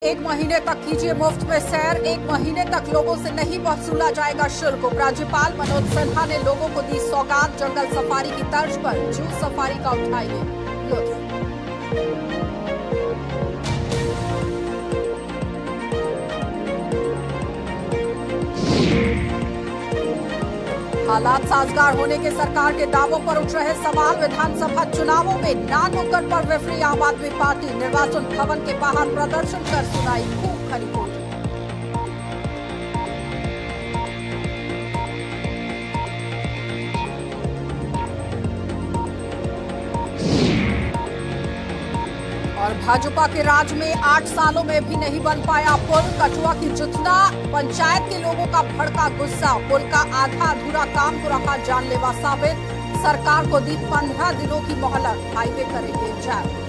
एक महीने तक कीजिए मुफ्त में सैर, एक महीने तक लोगों से नहीं वसूला जाएगा शुल्क। उपराज्यपाल मनोज सिन्हा ने लोगों को दी सौगात, जंगल सफारी की तर्ज पर जू सफारी का उठाइए लुत्फ। हालात साजगार होने के सरकार के दावों पर उठ रहे सवाल। विधानसभा चुनावों में नानुक्कड़ पर विफली आम आदमी पार्टी, निर्वाचन भवन के बाहर प्रदर्शन कर सुनाई खूब खरी बोली। और भाजपा के राज में 8 सालों में भी नहीं बन पाया पुल। कठुआ की जुतना पंचायत के लोगों का भड़का गुस्सा। पुल का आधा अधूरा काम को रहा जानलेवा साबित। सरकार को दी 15 दिनों की मोहलत, हाईवे करेंगे जारी।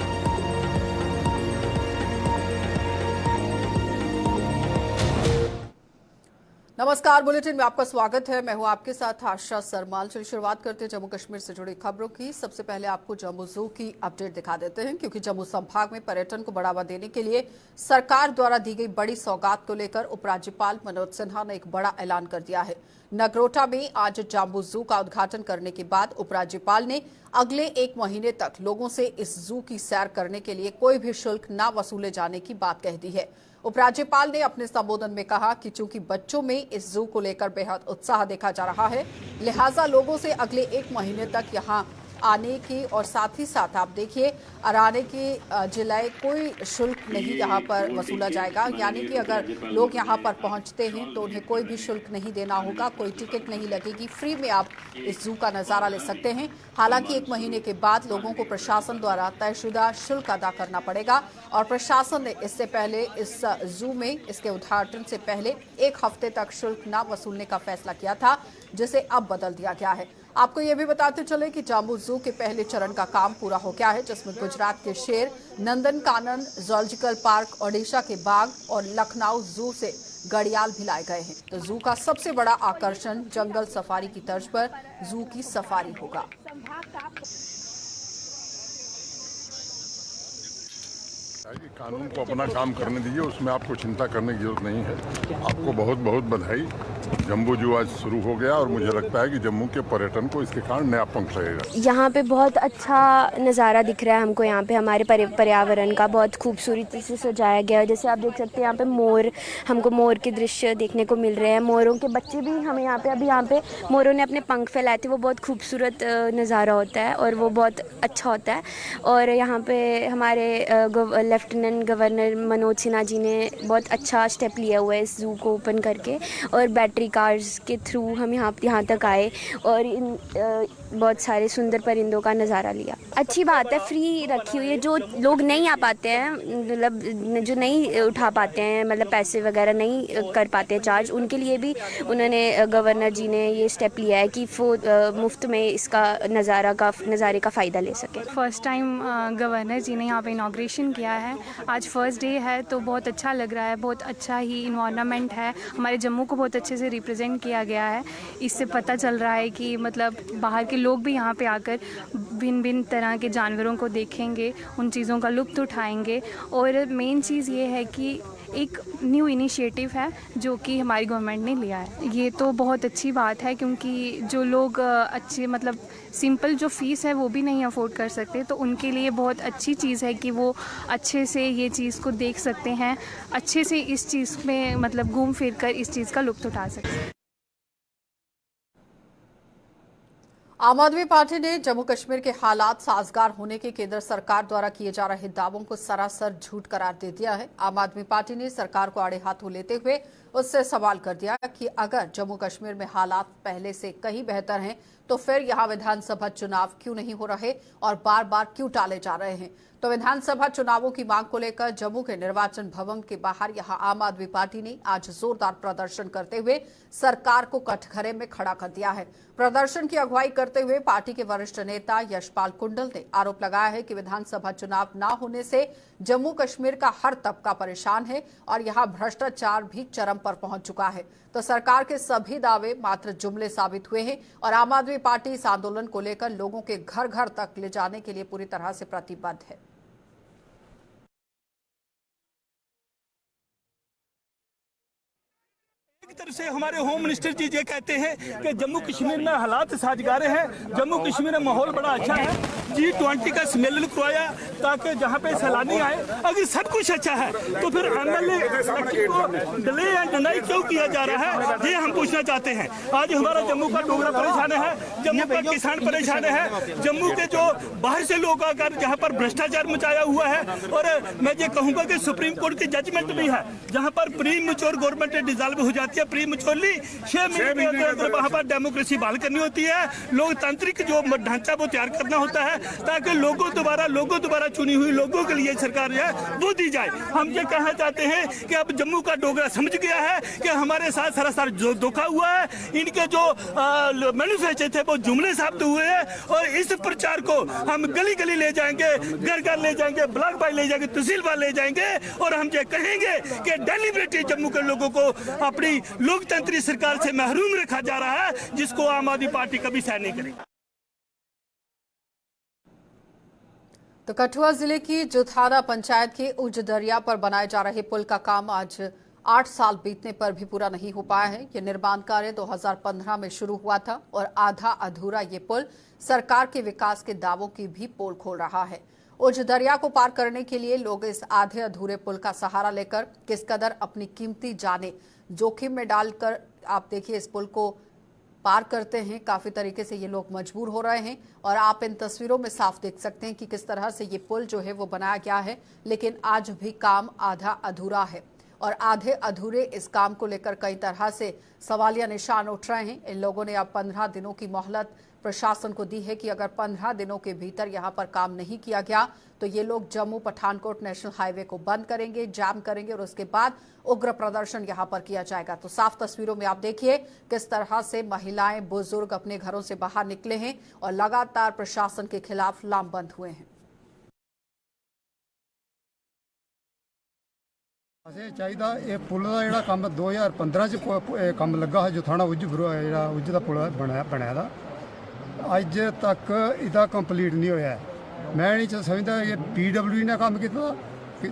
नमस्कार, बुलेटिन में आपका स्वागत है। मैं हूं आपके साथ आशा सरमाल। चलिए शुरुआत करते हैं जम्मू कश्मीर से जुड़ी खबरों की। सबसे पहले आपको जम्मू जू की अपडेट दिखा देते हैं, क्योंकि जम्मू संभाग में पर्यटन को बढ़ावा देने के लिए सरकार द्वारा दी गई बड़ी सौगात को लेकर उपराज्यपाल मनोज सिन्हा ने एक बड़ा ऐलान कर दिया है। नगरोटा में आज जम्मू जू का उद्घाटन करने के बाद उपराज्यपाल ने अगले 1 महीने तक लोगों से इस जू की सैर करने के लिए कोई भी शुल्क न वसूले जाने की बात कह दी है। उपराज्यपाल ने अपने संबोधन में कहा कि चूंकि बच्चों में इस जू को लेकर बेहद उत्साह देखा जा रहा है, लिहाजा लोगों से अगले 1 महीने तक यहां आने की और साथ ही साथ आप देखिए आने की जिलाए कोई शुल्क नहीं यहां पर वसूला जाएगा। यानी कि अगर लोग यहां पर पहुंचते हैं तो उन्हें कोई भी शुल्क नहीं देना होगा, कोई टिकट नहीं लगेगी, फ्री में आप इस जू का नजारा ले सकते हैं। हालांकि 1 महीने के बाद लोगों को प्रशासन द्वारा तयशुदा शुल्क अदा करना पड़ेगा और प्रशासन ने इससे पहले इस जू में इसके उद्घाटन से पहले 1 हफ्ते तक शुल्क न वसूलने का फैसला किया था, जिसे अब बदल दिया गया है। आपको ये भी बताते चले कि जम्मू जू के पहले चरण का काम पूरा हो गया है, जिसमें गुजरात के शेर, नंदनकानन जूलॉजिकल पार्क, ओडिशा के बाघ और लखनऊ जू से घड़ियाल भी लाए गए हैं। तो जू का सबसे बड़ा आकर्षण जंगल सफारी की तर्ज पर जू की सफारी होगा। कानून को अपना काम करने दीजिए, उसमें आपको चिंता करने की जरूरत नहीं है। आपको बहुत बहुत बधाई। जम्बू जू आज शुरू हो गया और मुझे लगता है कि जम्मू के पर्यटन को इसके कारण नया पंख लगेगा। यहाँ पे बहुत अच्छा नज़ारा दिख रहा है हमको। यहाँ पे हमारे पर्यावरण का बहुत खूबसूरती से सजाया गया है। जैसे आप देख सकते हैं यहाँ पे मोर, हमको मोर के दृश्य देखने को मिल रहे हैं। मोरों के बच्चे भी हमें यहाँ पे मोरों ने अपने पंख फैलाए थे। वो बहुत खूबसूरत नज़ारा होता है और वो बहुत अच्छा होता है। और यहाँ पे हमारे लेफ्टिनेंट गवर्नर मनोज सिन्हा जी ने बहुत अच्छा स्टेप लिया हुआ है इस जू को ओपन करके, और बैटरी कार्स के थ्रू हम यहाँ तक आए और इन बहुत सारे सुंदर परिंदों का नज़ारा लिया। अच्छी बात है, फ्री रखी हुई है। जो लोग नहीं आ पाते हैं, मतलब जो नहीं उठा पाते हैं, मतलब पैसे वगैरह नहीं कर पाते हैं चार्ज, उनके लिए भी उन्होंने गवर्नर जी ने ये स्टेप लिया है कि वो मुफ्त में इसका नज़ारे का फ़ायदा ले सकें। फर्स्ट टाइम गवर्नर जी ने यहाँ पे इनाग्रेशन किया है। आज फर्स्ट डे है तो बहुत अच्छा लग रहा है। बहुत अच्छा ही इन्वायरमेंट है। हमारे जम्मू को बहुत अच्छे से रिप्रेजेंट किया गया है। इससे पता चल रहा है कि मतलब बाहर के लोग भी यहाँ पे आकर भिन्न भिन्न तरह के जानवरों को देखेंगे, उन चीज़ों का लुत्फ़ उठाएंगे। और मेन चीज़ ये है कि एक न्यू इनिशिएटिव है जो कि हमारी गवर्नमेंट ने लिया है। ये तो बहुत अच्छी बात है, क्योंकि जो लोग अच्छे मतलब सिंपल जो फ़ीस है वो भी नहीं अफोर्ड कर सकते, तो उनके लिए बहुत अच्छी चीज़ है कि वो अच्छे से ये चीज़ को देख सकते हैं, अच्छे से इस चीज़ में मतलब घूम फिर कर इस चीज़ का लुत्फ़ उठा सकते हैं। आम आदमी पार्टी ने जम्मू कश्मीर के हालात साजगार होने के केंद्र सरकार द्वारा किए जा रहे दावों को सरासर झूठ करार दे दिया है। आम आदमी पार्टी ने सरकार को आड़े हाथों लेते हुए उससे सवाल कर दिया कि अगर जम्मू कश्मीर में हालात पहले से कहीं बेहतर हैं तो फिर यहां विधानसभा चुनाव क्यों नहीं हो रहे और बार बार क्यों टाले जा रहे हैं। तो विधानसभा चुनावों की मांग को लेकर जम्मू के निर्वाचन भवन के बाहर यहां आम आदमी पार्टी ने आज जोरदार प्रदर्शन करते हुए सरकार को कटघरे में खड़ा कर दिया है। प्रदर्शन की अगुवाई करते हुए पार्टी के वरिष्ठ नेता यशपाल कुंडल ने आरोप लगाया है कि विधानसभा चुनाव न होने से जम्मू कश्मीर का हर तबका परेशान है और यहां भ्रष्टाचार भी चरम पर पहुंच चुका है। तो सरकार के सभी दावे मात्र जुमले साबित हुए हैं और आम आदमी पार्टी इस आंदोलन को लेकर लोगों के घर घर तक ले जाने के लिए पूरी तरह से प्रतिबद्ध है। तरफ से हमारे होम मिनिस्टर जी ये कहते हैं कि जम्मू कश्मीर में हालात साजगारे हैं, जम्मू कश्मीर में माहौल बड़ा अच्छा है। G20 का सम्मेलन करवाया ताकि जहाँ पे सैलानी आए। अगर सब कुछ अच्छा है तो फिर MLA को डिले या डिनाई क्यों किया जा रहा है, ये हम पूछना चाहते हैं। आज हमारा जम्मू का डोगरा परेशान है, जम्मू का किसान परेशान है, जम्मू के जो बाहर से लोग आकर जहाँ पर भ्रष्टाचार मचाया हुआ है। और मैं ये कहूँगा कि सुप्रीम कोर्ट की जजमेंट भी है जहाँ पर प्री मैच्योर गवर्नमेंट डिसॉल्व हो जाती है, प्री मैच्योरली 6 महीने के अंदर अंदर वहाँ पर डेमोक्रेसी बहाल करनी होती है, लोकतांत्रिक जो ढांचा वो तैयार करना होता है ताकि लोगों द्वारा चुनी हुई लोगों के लिए सरकार जो है वो दी जाए। हम ये कहना चाहते हैं कि अब जम्मू का डोगरा समझ गया है कि हमारे साथ सरासर जो धोखा हुआ है, इनके जो मैनिफेस्टो थे वो जुमले साबित हुए हैं। और इस प्रचार को हम गली गली ले जाएंगे, घर घर ले जाएंगे, ब्लॉक बाय ले जाएंगे, तहसील बाय ले जाएंगे और हम ये कहेंगे कि डेलिबरेटली जम्मू के लोगों को अपनी लोकतंत्री सरकार से महरूम रखा जा रहा है, जिसको आम आदमी पार्टी कभी सहन नहीं करेगी। तो कठुआ जिले की जुथाना पंचायत के उज दरिया पर बनाए जा रहे पुल का काम आज 8 साल बीतने पर भी पूरा नहीं हो पाया है। ये निर्माण कार्य 2015 में शुरू हुआ था और आधा अधूरा ये पुल सरकार के विकास के दावों की भी पोल खोल रहा है। उज दरिया को पार करने के लिए लोग इस आधे अधूरे पुल का सहारा लेकर किस कदर अपनी कीमती जानें जोखिम में डालकर आप देखिए इस पुल को पार करते हैं। काफी तरीके से ये लोग मजबूर हो रहे हैं और आप इन तस्वीरों में साफ देख सकते हैं कि किस तरह से ये पुल जो है वो बनाया गया है, लेकिन आज भी काम आधा अधूरा है। और आधे अधूरे इस काम को लेकर कई तरह से सवालिया निशान उठ रहे हैं। इन लोगों ने अब 15 दिनों की मोहलत प्रशासन को दी है कि अगर 15 दिनों के भीतर यहाँ पर काम नहीं किया गया तो ये लोग जम्मू पठानकोट नेशनल हाईवे को बंद करेंगे, जाम करेंगे और उसके बाद उग्र प्रदर्शन यहाँ पर किया जाएगा। तो साफ तस्वीरों में आप देखिए किस तरह से महिलाएं, बुजुर्ग अपने घरों से बाहर निकले हैं और लगातार प्रशासन के खिलाफ लामबंद हुए हैं। असें चाहिदा ये पुल का जिहड़ा कम्म 2015 च कम्म लगा है, जो थाना उज जिहड़ा उज दा पुल बनाया दा अज तक इहदा कंप्लीट नहीं होया है। मैं नहीं समझदा कि PWD ने कम्म कीता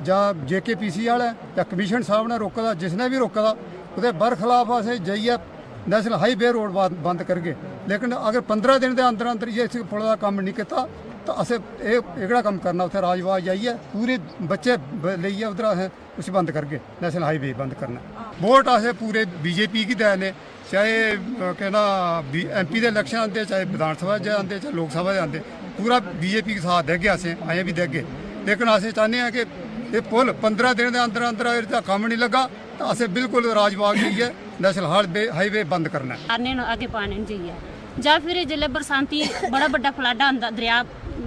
जां JKPC वाला जां कमिशन साहब ने रोका दा, जिसने भी रोका दा उहदे बरखिलाफ असें जाइए नेशनल हाईवे रोड बंद करगे। लेकिन अगर 15 दिन के अंदर अंदर ये इस पुल का कम्म नहीं किया तो असें एह्कड़ा कम्म करना, उत्थे राजबाग जाइए पूरे बच्चे लेइयै उधर असें उसी बंद करगे, नेशनल हाईवे बंद करना। वोट असें पूरे BJP की देने, चाहे कहना MP के इलेक्शन आते, चाहे विधानसभा के आते, चाहे लोकसभा के आते, पूरा BJP के साथ देगे, असें अजें भी देगे। लेकिन असें चाहते हैं कि ये पुल 15 दिन के अंदर अंदर इसका कम्म नहीं लगा तो असें बिल्कुल राजबाग जाइए नेशनल हाईवे बंद करना अगे पाने जाइए जां फिर जिसले बरसांती बड़ा बड़ा फ्लड आंदा, दरिया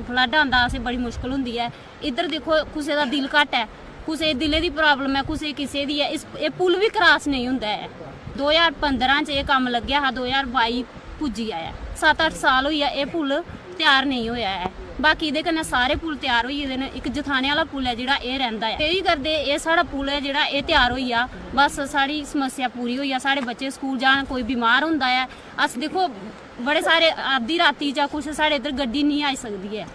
फ्लड आंदा, असें बड़ी मुश्किल होंदी है। इधर देखो कुसै दा दिल घट है, कुसै दिले दी प्रॉब्लम है, कुसै किसे दी है, ये पुल भी क्रॉस नहीं हुंदा है। 2015 च ये कम्म लग्या हा, 2022 पुज्जी आया, 7-8 साल होई है ये पुल तैयार नहीं होया है। बाकी इहदे कन्नै सारे पुल तैयार होई गेदे न। इक जथाने वाला पुल है जेह्ड़ा एह् रैंह्दा है, एह् करदे एह् साढ़ा पुल है जेह्ड़ा एह् तैयार होई जा, बस साढ़ी समस्या पूरी होई जा, साढ़े बच्चे स्कूल जान, कोई बीमार होंदा है, अस देखो बड़े सारे अद्धी राती जां कुछ साढ़े इधर गड्डी नहीं आई सकदी है,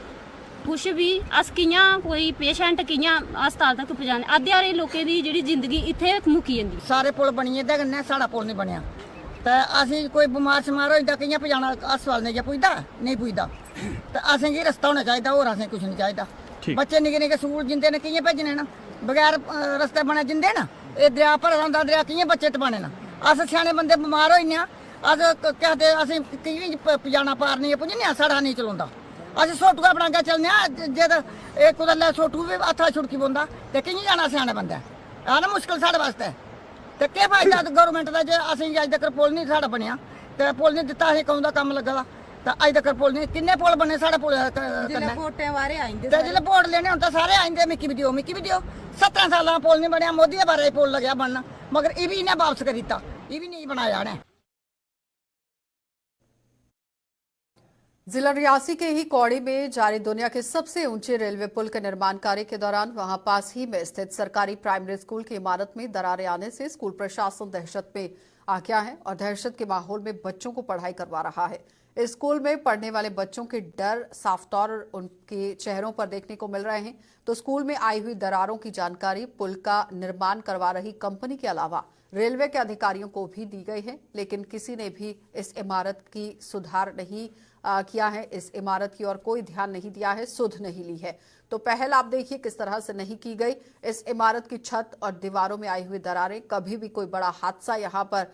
कुछ भी अस कि'यां कोई पेशेंट कि'यां अस्पताल तक पजाने, अद्धे हारे लोकें दी जेह्ड़ी जिंदगी इत्थै मुक्की जंदी। सारे पुल बनी एह्दे कन्नै, साढ़ा पुल नहीं बनया ते असें कोई बमार शमार होई जंदा, कि'यां पजाना अस्पताल नहीं पुजदा, नहीं पुजदा। ते असेंगी रस्ता होना चाहिदा, होर असें कुछ नहीं चाहिदा। बच्चे निक्के निक्के स्कूल जिंदे न, कि'यां भेजने न बगैर रस्ते बने जिंदे न, एह् दरिया भरे दा होंदा, दरिया कि'यां बच्चे टपाने न। अस स्याने बंदे बमार होई जन्ने, अस केह् आखदे असें कि'यां पजाना पार नहीं पुज्जने, साढ़ा नहीं चलोंदा। अस सोटूआ बनाइयै चलने जे कुदै सोटू भी हत्था छुड़की पौंदा ते कि'यां जाना स्याने बंदे, है ना मुश्किल साढ़े वास्ते। ते केह् फायदा गौरमेंट दा जे असेंगी अज्ज तक पुल नहीं साढ़ा बनेआ, ते पुल नहीं दित्ता, असें कदूं दा कम्म लग्गा दा ते अज्ज तक पुल नहीं। किन्ने पुल बने साढ़े पुल कन्नै, वोटें बारे आइंदे ते जिसलै वोट लेने होन तां सारे आइंदे, मिकी भी दिओ, मिकी भी दिओ। 17 सालां पुल नहीं बनेआ, मोदी दे बारे पुल लग्गेआ बनना, मगर एह् बी इ'नें वापस करी दित्ता, एह् भी नहीं बनाया इ'नें। जिला रियासी के ही कौड़ी में जारी दुनिया के सबसे ऊंचे रेलवे पुल के निर्माण कार्य के दौरान वहां पास ही में स्थित सरकारी प्राइमरी स्कूल की इमारत में दरारें आने से स्कूल प्रशासन दहशत में आ गया है और दहशत के माहौल में बच्चों को पढ़ाई करवा रहा है। इस स्कूल में पढ़ने वाले बच्चों के डर साफ तौर उनके चेहरों पर देखने को मिल रहे हैं। तो स्कूल में आई हुई दरारों की जानकारी पुल का निर्माण करवा रही कंपनी के अलावा रेलवे के अधिकारियों को भी दी गई है, लेकिन किसी ने भी इस इमारत की सुधार नहीं किया है, इस इमारत की ओर कोई ध्यान नहीं दिया है, सुध नहीं ली है। तो पहल आप देखिए किस तरह से नहीं की गई। इस इमारत की छत और दीवारों में आई हुई दरारें कभी भी कोई बड़ा हादसा यहाँ पर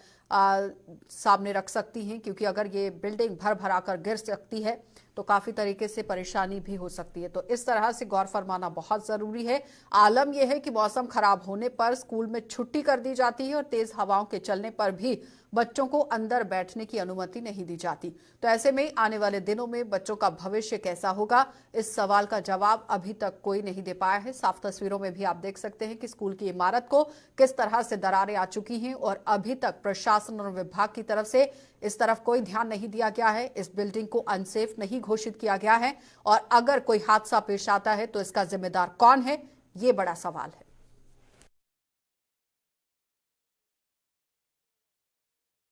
सामने रख सकती हैं, क्योंकि अगर ये बिल्डिंग भर भरा कर गिर सकती है तो काफी तरीके से परेशानी भी हो सकती है। तो इस तरह से गौर फरमाना बहुत जरूरी है। आलम यह है कि मौसम खराब होने पर स्कूल में छुट्टी कर दी जाती है और तेज हवाओं के चलने पर भी बच्चों को अंदर बैठने की अनुमति नहीं दी जाती। तो ऐसे में आने वाले दिनों में बच्चों का भविष्य कैसा होगा, इस सवाल का जवाब अभी तक कोई नहीं दे पाया है। साफ तस्वीरों में भी आप देख सकते हैं कि स्कूल की इमारत को किस तरह से दरारें आ चुकी हैं और अभी तक प्रशासन और विभाग की तरफ से इस तरफ कोई ध्यान नहीं दिया गया है। इस बिल्डिंग को अनसेफ नहीं घोषित किया गया है और अगर कोई हादसा पेश आता है तो इसका जिम्मेदार कौन है, ये बड़ा सवाल है।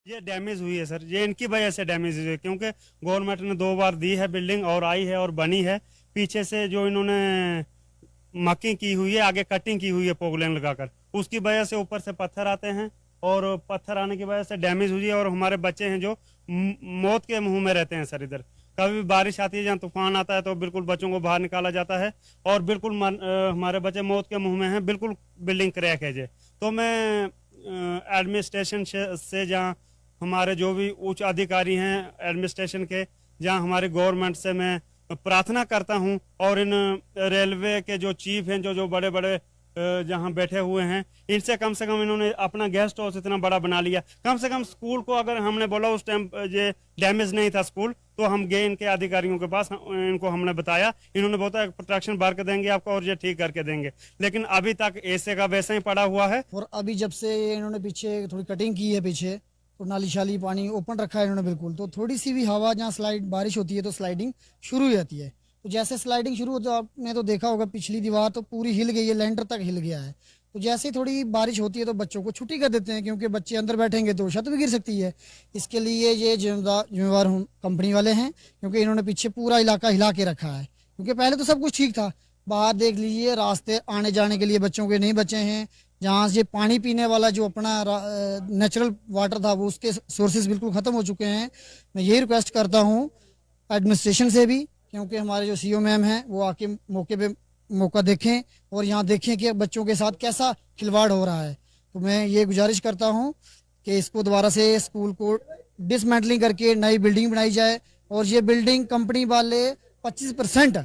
ये डैमेज हुई है सर, ये इनकी वजह से डैमेज हुई है, क्योंकि गवर्नमेंट ने 2 बार दी है बिल्डिंग और आई है और बनी है। पीछे से जो इन्होंने मक्की की हुई है, आगे कटिंग की हुई है पोगलेन लगाकर, उसकी वजह से ऊपर से पत्थर आते हैं और पत्थर आने की वजह से डैमेज हुई है। और हमारे बच्चे हैं जो मौत के मुंह में रहते हैं सर। इधर कभी भी बारिश आती है, जहाँ तूफान आता है तो बिल्कुल बच्चों को बाहर निकाला जाता है और बिल्कुल हमारे बच्चे मौत के मुंह में हैं। बिल्कुल बिल्डिंग क्रैक है। तो मैं एडमिनिस्ट्रेशन से, जहाँ हमारे जो भी उच्च अधिकारी हैं एडमिनिस्ट्रेशन के, जहाँ हमारे गवर्नमेंट से मैं प्रार्थना करता हूँ और इन रेलवे के जो चीफ हैं, जो बड़े बड़े जहाँ बैठे हुए हैं, इनसे कम से कम इन्होंने अपना गेस्ट हाउस इतना बड़ा बना लिया। कम से कम स्कूल को अगर हमने बोला उस टाइम ये डैमेज नहीं था स्कूल, तो हम गए इनके अधिकारियों के पास, इनको हमने बताया, इन्होंने बताया प्रोटेक्शन भर के देंगे आपको और ये ठीक करके देंगे। लेकिन अभी तक ऐसे का वैसे ही पड़ा हुआ है। और अभी जब से इन्होंने पीछे थोड़ी कटिंग की है पीछे, तो नाली शाली पानी ओपन रखा है इन्होंने बिल्कुल, तो थोड़ी सी भी हवा जहाँ स्लाइड बारिश होती है तो स्लाइडिंग शुरू हो जाती है। तो जैसे स्लाइडिंग शुरू होती है, आपने तो देखा होगा पिछली दीवार तो पूरी हिल गई है, लेंटर तक हिल गया है। तो जैसे ही थोड़ी बारिश होती है तो बच्चों को छुट्टी कर देते हैं, क्योंकि बच्चे अंदर बैठेंगे तो छत भी गिर सकती है। इसके लिए ये जिम्मेवार कंपनी वाले हैं, क्योंकि इन्होंने पीछे पूरा इलाका हिला के रखा है। क्योंकि पहले तो सब कुछ ठीक था, बाहर देख लीजिए रास्ते आने जाने के लिए बच्चों के नहीं बचे हैं। जहाँ से पानी पीने वाला जो अपना नेचुरल वाटर था वो उसके सोर्सेज बिल्कुल ख़त्म हो चुके हैं। मैं यही रिक्वेस्ट करता हूँ एडमिनिस्ट्रेशन से भी, क्योंकि हमारे जो सीओ मैम हैं वो आके मौके पे मौका देखें और यहाँ देखें कि बच्चों के साथ कैसा खिलवाड़ हो रहा है। तो मैं ये गुजारिश करता हूँ कि इसको दोबारा से स्कूल को डिसमेंटलिंग करके नई बिल्डिंग बनाई जाए। और ये बिल्डिंग कंपनी वाले 25%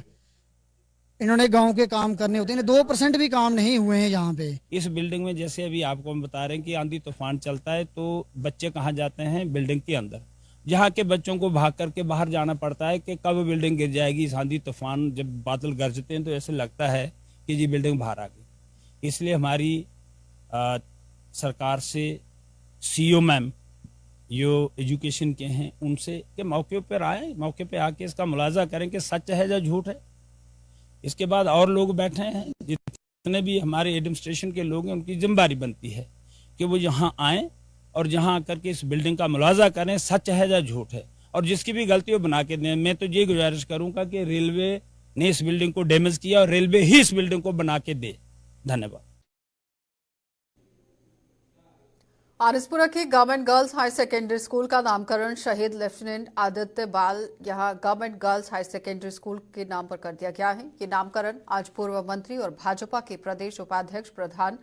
इन्होंने गांव के काम करने होते हैं, 2% भी काम नहीं हुए हैं यहाँ पे। इस बिल्डिंग में जैसे अभी आपको हम बता रहे हैं कि आंधी तूफान चलता है तो बच्चे कहाँ जाते हैं, बिल्डिंग के अंदर, जहाँ के बच्चों को भाग करके बाहर जाना पड़ता है कि कब बिल्डिंग गिर जाएगी। इस आंधी तूफान जब बादल गरजते हैं तो ऐसे लगता है कि ये बिल्डिंग बाहर आ गई। इसलिए हमारी सरकार से सीओ मैम जो एजुकेशन के हैं उनसे कि मौके पर आए, मौके पर आके इसका मुलाजा करें कि सच है या झूठ है। इसके बाद और लोग बैठे हैं, जितने भी हमारे एडमिनिस्ट्रेशन के लोग हैं, उनकी जिम्मेदारी बनती है कि वो यहाँ आए और जहाँ आकर के इस बिल्डिंग का मुलाजा करें, सच है या झूठ है, और जिसकी भी गलती हो बना के दें। मैं तो ये गुजारिश करूंगा कि रेलवे ने इस बिल्डिंग को डैमेज किया और रेलवे ही इस बिल्डिंग को बना के दे। धन्यवाद। आरएसपुरा के government girls high secondary school का नामकरण शहीद लेफ्टिनेंट आदित्य बाल यहाँ government girls high secondary school के नाम पर कर दिया गया है। ये नामकरण आज पूर्व मंत्री और भाजपा के प्रदेश उपाध्यक्ष प्रधान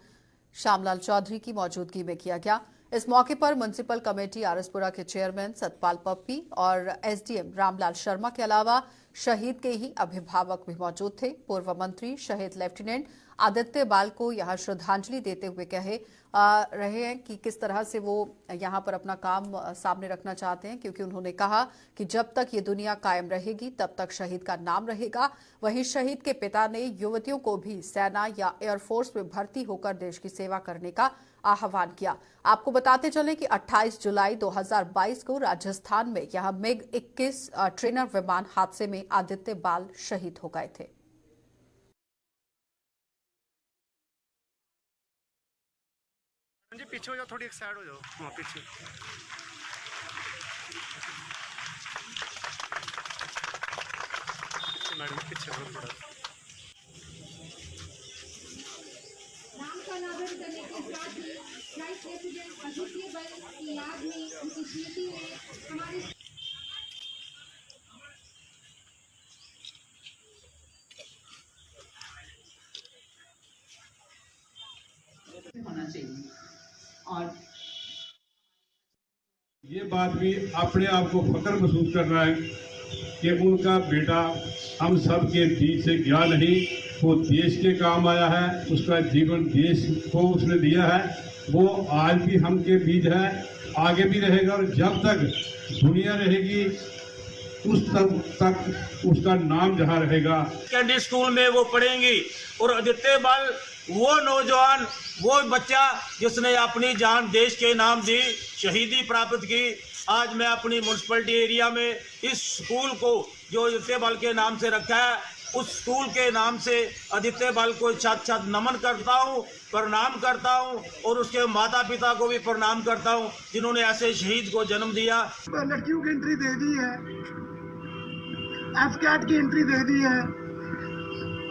श्यामलाल चौधरी की मौजूदगी में किया गया। इस मौके पर म्युनिसिपल कमेटी आरएसपुरा के चेयरमैन सतपाल पप्पी और एसडीएम रामलाल शर्मा के अलावा शहीद के ही अभिभावक भी मौजूद थे। पूर्व मंत्री शहीद लेफ्टिनेंट आदित्य बाल को यहां श्रद्धांजलि देते हुए कहे रहे हैं कि किस तरह से वो यहां पर अपना काम सामने रखना चाहते हैं, क्योंकि उन्होंने कहा कि जब तक ये दुनिया कायम रहेगी तब तक शहीद का नाम रहेगा। वहीं शहीद के पिता ने युवतियों को भी सेना या एयरफोर्स में भर्ती होकर देश की सेवा करने का आह्वान किया। आपको बताते चले कि 28 जुलाई 2022 को राजस्थान में यहां मिग 21 ट्रेनर विमान हादसे में आदित्य बाल शहीद हो गए थे। जी पीछे हो जाओ, थोड़ी एक साइड हो जाओ, वहाँ पीछे। नाम का अनावरण करने के साथ ही वाइस प्रेसिडेंट अद्वितीय बल की याद में उनकी स्मृति में हमारे होना चाहिए। और ये बात भी अपने आप को फख्र महसूस कर रहा है कि उनका बेटा हम सब के बीच से गया नहीं, वो देश के काम आया है, उसका जीवन देश को उसने दिया है, वो आज भी हम के बीच है, आगे भी रहेगा और जब तक दुनिया रहेगी उस तक उसका नाम जहाँ रहेगा। कैंडी स्कूल में वो पढ़ेंगी और आदित्य बल वो नौजवान, वो बच्चा जिसने अपनी जान देश के नाम दी, शहीदी प्राप्त की। आज मैं अपनी म्यूनसिपलिटी एरिया में इस स्कूल को जो आदित्य बल के नाम से रखा है, उस स्कूल के नाम से आदित्य बल को छत छत नमन करता हूँ, प्रणाम करता हूँ और उसके माता पिता को भी प्रणाम करता हूँ जिन्होंने ऐसे शहीद को जन्म दिया। लड़कियों की एंट्री दे दी है, एफकैट की एंट्री दे दी है।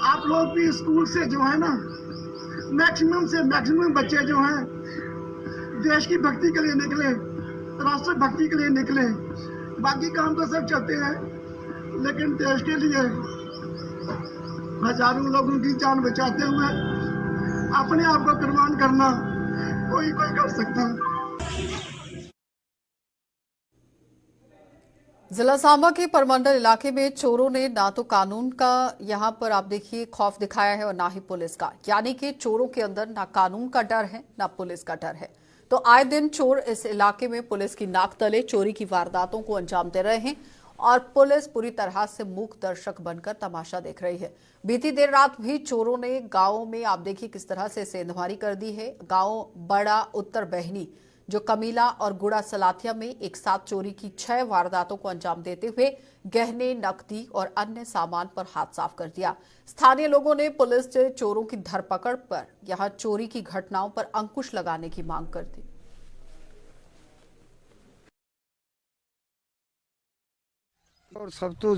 आप लोग भी स्कूल से जो है ना मैक्सिमम से मैक्सिमम बच्चे जो हैं देश की भक्ति के लिए निकले, राष्ट्र भक्ति के लिए निकले। बाकी काम तो सब चलते हैं, लेकिन देश के लिए हजारों लोगों की जान बचाते हुए अपने आप को कुर्बान करना कोई कर सकता है। जिला सांबा के परमंडल इलाके में चोरों ने ना तो कानून का यहां पर आप देखिए खौफ दिखाया है और ना ही पुलिस का, यानी कि चोरों के अंदर ना कानून का डर है ना पुलिस का डर है। तो आए दिन चोर इस इलाके में पुलिस की नाक तले चोरी की वारदातों को अंजाम दे रहे हैं और पुलिस पूरी तरह से मूक दर्शक बनकर तमाशा देख रही है। बीती देर रात भी चोरों ने गांव में आप देखिए किस तरह से सेंधमारी कर दी है। गांव बड़ा उत्तर बहनी जो कमीला और गुड़ा सलाथिया में एक साथ चोरी की 6 वारदातों को अंजाम देते हुए गहने, नकदी और अन्य सामान पर हाथ साफ कर दिया। स्थानीय लोगों ने पुलिस से चोरों की धरपकड़ पर यहां चोरी की घटनाओं पर अंकुश लगाने की मांग कर दी। और सब तो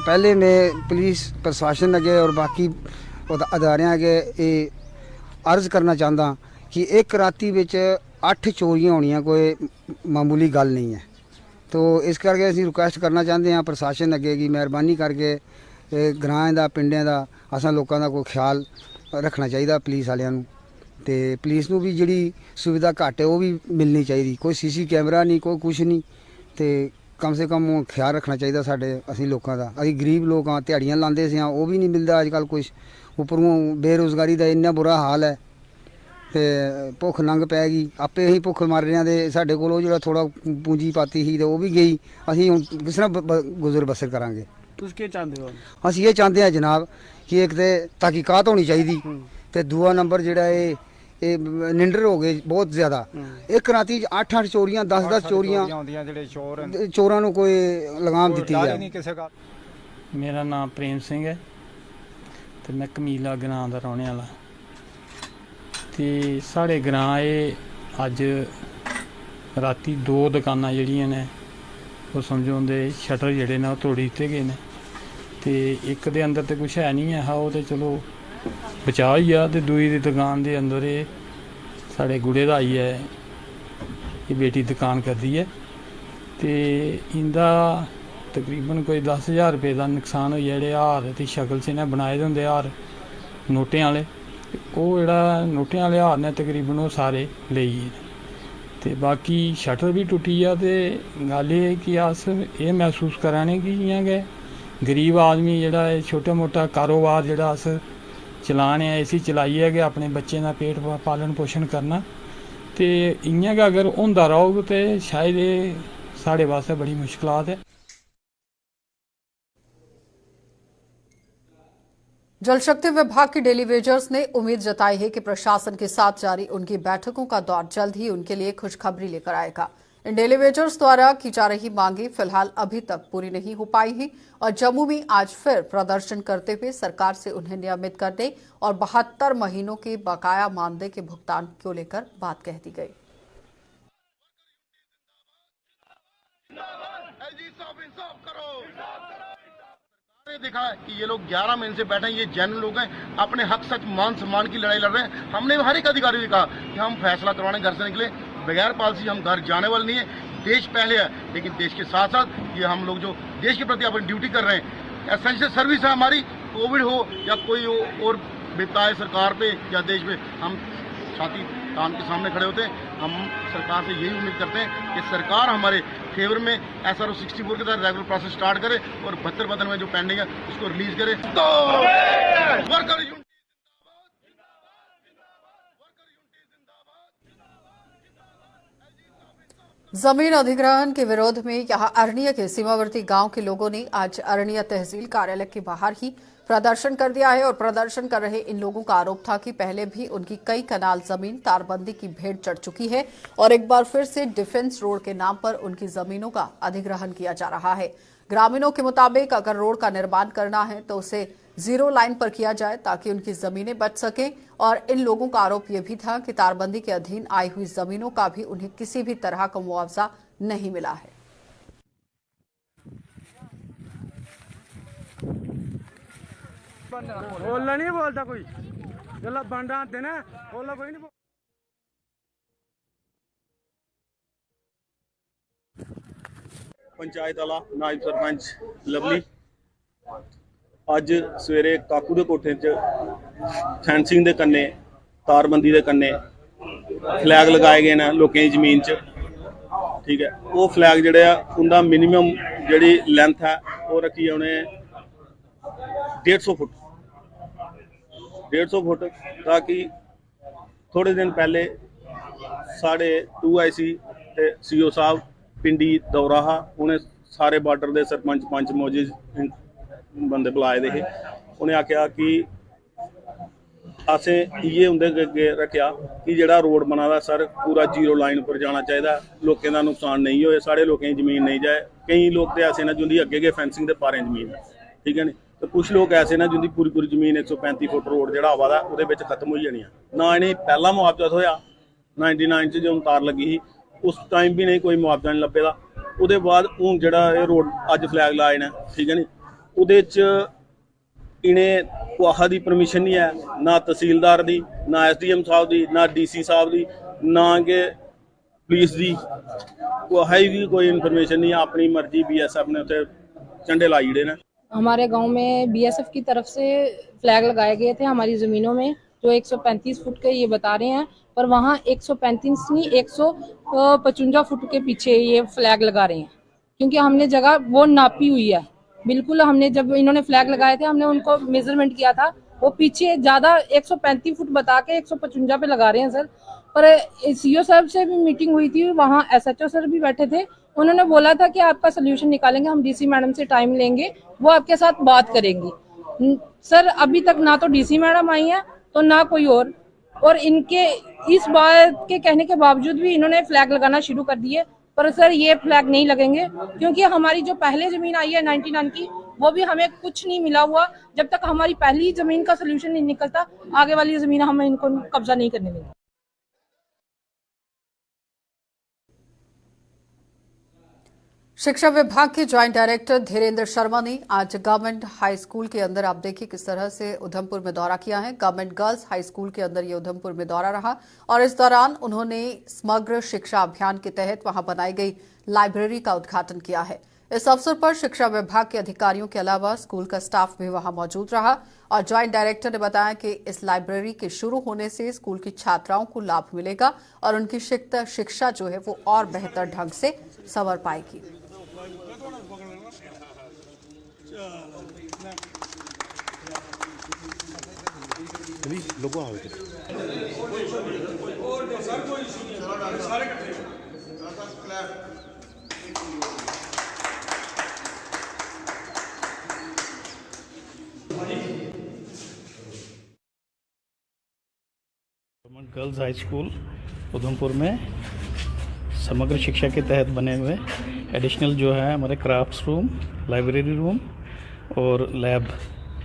पहले मैं पुलिस प्रशासन अगे और बाकी अदारे अगे ये अर्ज करना चाहता कि एक राती विच 8 चोरियां होनियां कोई मामूली गल नहीं है। तो इस करके असीं रिक्वेस्ट करना चाहते हैं प्रशासन अगे कि मेहरबानी करके ग्रां दा पिंडें दा असां लोकां दा कोई ख्याल रखना चाहिए पुलिस वालियां नूं। ते पुलिस नूं भी जिहड़ी सुविधा घट है वो भी मिलनी चाहिए। कोई सीसी कैमरा नहीं, कोई कुछ नहीं, ते कम से कम ख्याल रखना चाहिए साडे असीं लोकां दा। असीं गरीब लोग हाँ, दिहाड़ियां लांदे सी, वो भी नहीं मिलता अजकल कुछ। उपरों बेरोजगारी का इन्ना बुरा हाल है ते भुख नंग पैगी, आपे ही भुख मर रहे हैं। ते साडे कोल जो थोड़ा पूंजी पाती ही वो भी गई, असीं हुण किस तरह गुजर बसर करांगे। तुसीं की चाहते हो? असीं ये चाहते हैं जनाब कि एक तो तहकीकात होनी चाहिए, ते दूआ नंबर जिहड़ा ये निंडर हो गए बहुत ज़्यादा। एक राती 8-8 चोरियां, 10-10 चोरियां, चोरां नूं कोई लगाम दी जाए। मेरा नाम प्रेम सिंह है ते मैं कमीला ग्रां दा रौहने वाला। ते साढ़े ग्रां अज राती 2 दुकानां जिहड़ियां ने वो समझो उंदे शटर जिहड़े ने तोड़ी दित्ते गए ने। ते एक दे अंदर तो कुछ है नहीं है, वो तो चलो बचाव ही आ। ते दूई दी दुकान दे अंदर साढ़े गुड़े दा आई है, ये बेटी दुकान करदी है। ते इंदा तकरीबन कोई 10,000 रुपये का नुकसान हो गया। जेह्ड़े हार ते शक्ल च इन्हें बनाए दे होंदे हार नोटें वाले, ओह् जेह्ड़ा नोटें वाले हार ने तकरीबन वो सारे लेई गे। ते बाकी शटर भी टुटी आ। ते गल एह् कि अस एह् महसूस करा ने कि जियां गै गरीब आदमी जेह्ड़ा छोटा मोटा कारोबार जेह्ड़ा अस चलाने इसी चलाइयै गै अपने बच्चें दा पेट पालन पोषण करना। ते इ'यां गै अगर होंदा रौह्ग ते शायद एह् साढ़े वास्ते बड़ी मुश्कलात है। जल शक्ति विभाग की डेली वेजर्स ने उम्मीद जताई है कि प्रशासन के साथ जारी उनकी बैठकों का दौर जल्द ही उनके लिए खुशखबरी लेकर आएगा। इन डेली वेजर्स द्वारा की जा रही मांगे फिलहाल अभी तक पूरी नहीं हो पाई हैं और जम्मू में आज फिर प्रदर्शन करते हुए सरकार से उन्हें नियमित करने और 72 महीनों के बकाया मानदेय के भुगतान को लेकर बात कह दी गई। देखा कि ये लोग 11 महीने से बैठे हैं, ये जैन लोग हैं, अपने हक सच मान सम्मान की लड़ाई लड़ रहे हैं। हमने हर एक अधिकारी से कहा कि हम फैसला करवाने घर से निकले, बगैर पॉलिसी हम घर जाने वाले नहीं है। देश पहले है, लेकिन देश के साथ साथ ये हम लोग जो देश के प्रति अपनी ड्यूटी कर रहे हैं, एसेंशियल सर्विस है हमारी, कोविड हो या कोई हो और बिताए सरकार पे या देश पे, हम छाती तान के सामने खड़े होते हैं। हम सरकार से यही उम्मीद करते हैं कि सरकार हमारे फेवर में SRO 64 के तहत रेगुलर प्रोसेस स्टार्ट करे और 72 बदन में जो पेंडिंग है उसको रिलीज करे। जमीन अधिग्रहण के विरोध में यहां अरनिया के सीमावर्ती गांव के लोगों ने आज अरनिया तहसील कार्यालय के बाहर ही प्रदर्शन कर दिया है और प्रदर्शन कर रहे इन लोगों का आरोप था कि पहले भी उनकी कई कनाल जमीन तारबंदी की भेंट चढ़ चुकी है और एक बार फिर से डिफेंस रोड के नाम पर उनकी जमीनों का अधिग्रहण किया जा रहा है। ग्रामीणों के मुताबिक अगर रोड का निर्माण करना है तो उसे जीरो लाइन पर किया जाए ताकि उनकी जमीनें बच सकें। और इन लोगों का आरोप यह भी था कि तारबंदी के अधीन आई हुई जमीनों का भी उन्हें किसी भी तरह का मुआवजा नहीं मिला है। ओला नहीं बोलता कोई, जल्ला बंडा आते ना ओला कोई नहीं। पंचायत वाला नायब सरपंच लवली अज सवेरे काकू दे कोठे च फैंसिंग दे कन्ने तारबंदी दे कन्ने फ्लैग लगाए गए ने लोकें दी जमीन च। ठीक है, वो फ्लैग जिहड़े आ उनदा मिनिमम जिहड़ी लेंथ है वो रखी है उन्हें 150 फुट ताकि थोड़े दिन पहले साढ़े 2IC ते CO साहब पिंडी दौरा हा, उन्हें सारे बार्डर दे सरपंच पंच मौजूद बंदे बुलाए दे हे। उन्हें आख्या कि असें इये उंदे अगे रखा कि जेड़ा रोड बना दा सर पूरा जीरो लाइन पर जाना चाहिए, लोकें दा नुकसान नहीं होए, साढ़े लोकें दी जमीन नहीं जाए। कई लोग तो ऐसे ना जिंदी अगे गए फेंसिंग दे पारें जमीन है, ठीक है नी, तो कुछ लोग ऐसे ना जिंदी पूरी पूरी जमीन 135 फुट रोड जिहड़ा आवा दा उहदे विच खत्म हो जानी है। ना इन्हें पहला मुआवजा होया 99 च जो तार लगी ही उस टाइम भी नहीं कोई मुआवजा नहीं लब्भे दा। उहदे बाद हुण जिहड़ा ये रोड अज फ्लैग लाए ने, ठीक है नी, उहदे च इन्हें कुहा दी परमिशन नहीं है, ना तहसीलदार दी, ना SDM साहब दी, ना DC साहब दी, ना के पुलिस दी कुहा दी कोई इन्फॉर्मेशन नहीं है। अपनी मर्जी BSF ने उत्थे झंडे लाई जड़े ने। हमारे गांव में BSF की तरफ से फ्लैग लगाए गए थे हमारी ज़मीनों में, जो 135 फुट के ये बता रहे हैं, पर वहाँ 135 नहीं 155 फुट के पीछे ये फ्लैग लगा रहे हैं, क्योंकि हमने जगह वो नापी हुई है बिल्कुल। हमने जब इन्होंने फ्लैग लगाए थे हमने उनको मेजरमेंट किया था, वो पीछे ज़्यादा 135 फुट बता के 155 पे लगा रहे हैं सर। पर CO साहब से भी मीटिंग हुई थी, वहाँ SHO सर भी बैठे थे, उन्होंने बोला था कि आपका सोल्यूशन निकालेंगे, हम DC मैडम से टाइम लेंगे, वो आपके साथ बात करेंगी। सर अभी तक ना तो DC मैडम आई है तो ना कोई और इनके इस बात के कहने के बावजूद भी इन्होंने फ्लैग लगाना शुरू कर दिए। पर सर ये फ्लैग नहीं लगेंगे, क्योंकि हमारी जो पहले जमीन आई है 99 की, वो भी हमें कुछ नहीं मिला हुआ। जब तक हमारी पहली जमीन का सोल्यूशन नहीं निकलता आगे वाली जमीन हम इनको कब्जा नहीं करने देंगे। शिक्षा विभाग के ज्वाइंट डायरेक्टर धीरेन्द्र शर्मा ने आज गवर्नमेंट हाई स्कूल के अंदर, आप देखिए किस तरह से उधमपुर में दौरा किया है। गवर्नमेंट गर्ल्स हाई स्कूल के अंदर ये उधमपुर में दौरा रहा और इस दौरान उन्होंने समग्र शिक्षा अभियान के तहत वहां बनाई गई लाइब्रेरी का उद्घाटन किया है। इस अवसर पर शिक्षा विभाग के अधिकारियों के अलावा स्कूल का स्टाफ भी वहां मौजूद रहा और ज्वाइंट डायरेक्टर ने बताया कि इस लाइब्रेरी के शुरू होने से स्कूल की छात्राओं को लाभ मिलेगा और उनकी शिक्षा जो है वो और बेहतर ढंग से संवर पाएगी। गर्ल्स हाई स्कूल उधमपुर में समग्र शिक्षा के तहत बने हुए एडिशनल जो है हमारे क्राफ्ट्स रूम, लाइब्रेरी रूम और लैब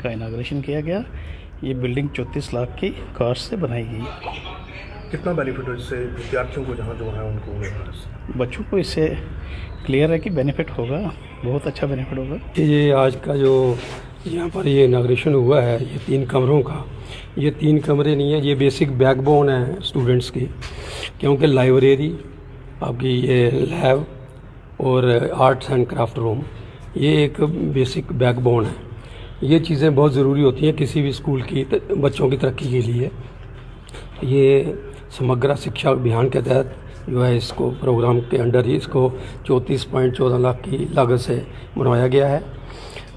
का इनाग्रेशन किया गया। ये बिल्डिंग 34 लाख की कॉस्ट से बनाई गई। कितना बेनिफिट हो इससे विद्यार्थियों को, जहाँ जो है उनको, बच्चों को इससे क्लियर है कि बेनिफिट होगा, बहुत अच्छा बेनिफिट होगा। ये आज का जो यहाँ पर ये इनाग्रेशन हुआ है, ये 3 कमरों का। ये 3 कमरे नहीं है, ये बेसिक बैकबोन है स्टूडेंट्स की, क्योंकि लाइब्रेरी, आपकी ये लैब और आर्ट्स एंड क्राफ्ट रूम, ये एक बेसिक बैकबोन है। ये चीज़ें बहुत ज़रूरी होती हैं किसी भी स्कूल की बच्चों की तरक्की के लिए। ये समग्र शिक्षा अभियान के तहत जो है इसको प्रोग्राम के अंडर ही इसको 34.14 लाख की लागत से बनवाया गया है।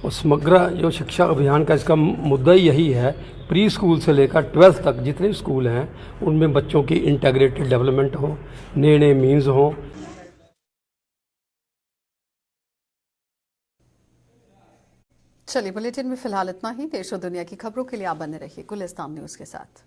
और समग्र जो शिक्षा अभियान का इसका मुद्दा ही यही है, प्री स्कूल से लेकर 12th तक जितने स्कूल हैं उनमें बच्चों की इंटीग्रेटेड डेवलपमेंट हो, नए नए मीन्स हों। चलिए, बुलेटिन में फिलहाल इतना ही। देश और दुनिया की खबरों के लिए आप बने रहिए गुलिस्तान न्यूज के साथ।